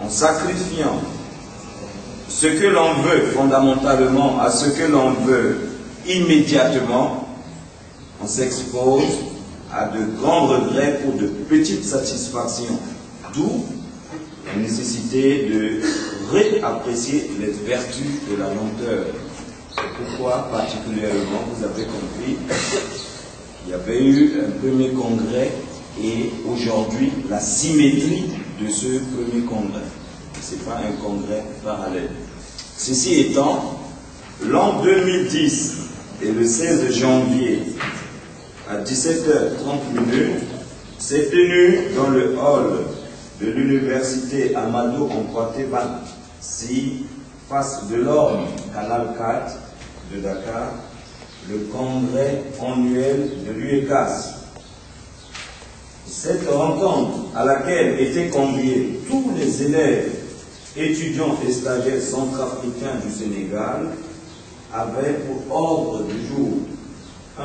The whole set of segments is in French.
en sacrifiant ce que l'on veut fondamentalement à ce que l'on veut immédiatement, on s'expose à de grands regrets pour de petites satisfactions. D'où la nécessité de réapprécier les vertus de la lenteur. C'est pourquoi, particulièrement, vous avez compris, il y avait eu un premier congrès et aujourd'hui, la symétrie de ce premier congrès. Ce n'est pas un congrès parallèle. Ceci étant, l'an 2010 et le 16 janvier à 17h30 s'est tenu dans le hall de l'université Amadou Hampâté-Bâ, face de l'Orne, Canal 4 de Dakar, le congrès annuel de l'UECAS. Cette rencontre à laquelle étaient conviés tous les élèves, étudiants et stagiaires centrafricains du Sénégal avait pour ordre du jour 1.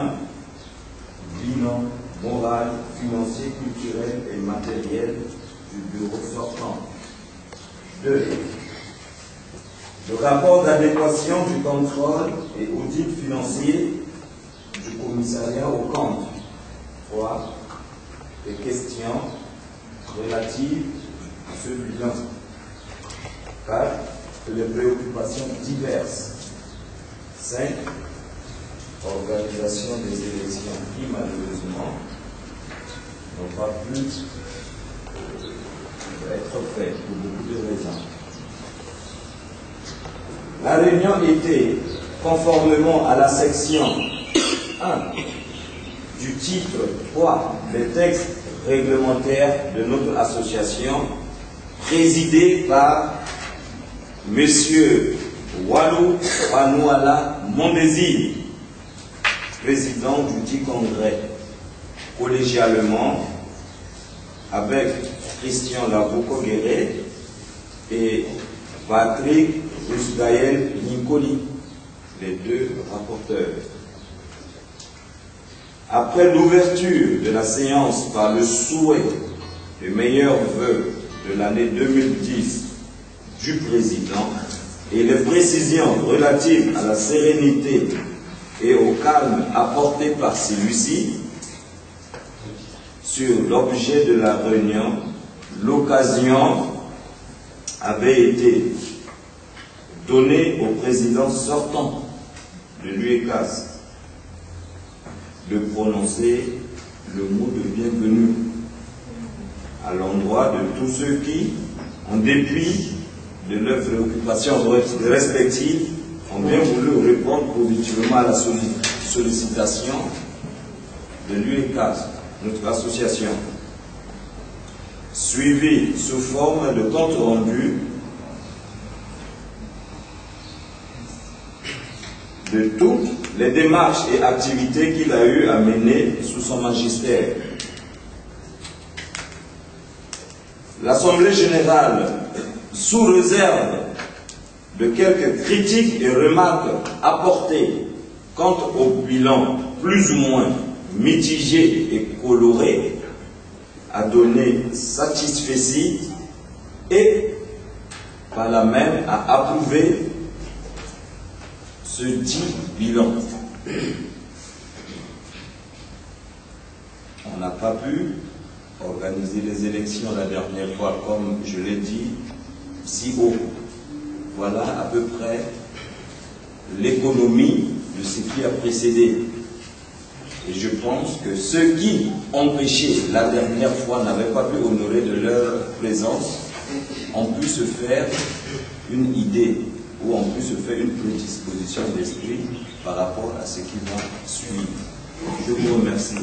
Bilan moral, financier, culturel et matériel du bureau sortant. 2. Le rapport d'adéquation du contrôle et audit financier du commissariat aux comptes. 3. Les questions relatives à ce bilan. 4. Les préoccupations diverses. 5. Organisation des élections qui, malheureusement, n'ont pas pu être faites pour beaucoup de raisons. La réunion était, conformément à la section 1 du titre 3 des textes réglementaires de notre association, présidée par M. Walou Panouala Mondésir, président du dit congrès, collégialement, avec Christian Labouko-Guéré et Patrick Rusgaël Nincoli, les deux rapporteurs. Après l'ouverture de la séance par le souhait de meilleurs vœux de l'année 2010 du président et les précisions relatives à la sérénité et au calme apporté par celui-ci sur l'objet de la réunion, l'occasion avait été donnée au président sortant de l'UECAS de prononcer le mot de bienvenue à l'endroit de tous ceux qui, en dépit de leurs préoccupations respectives, ont bien voulu répondre positivement à la sollicitation de l'UECAS, notre association, suivie sous forme de compte rendu de toutes les démarches et activités qu'il a eu à mener sous son magistère. L'Assemblée générale, sous réserve de quelques critiques et remarques apportées quant au bilan plus ou moins mitigé et coloré, a donné satisfecit et par là même a approuvé ce dit bilan. On n'a pas pu organiser les élections la dernière fois, comme je l'ai dit, si haut. Voilà à peu près l'économie de ce qui a précédé. Et je pense que ceux qui empêchaient la dernière fois n'avaient pas pu honorer de leur présence, ont pu se faire une idée ou ont pu se faire une prédisposition d'esprit par rapport à ce qui va suivre. Je vous remercie.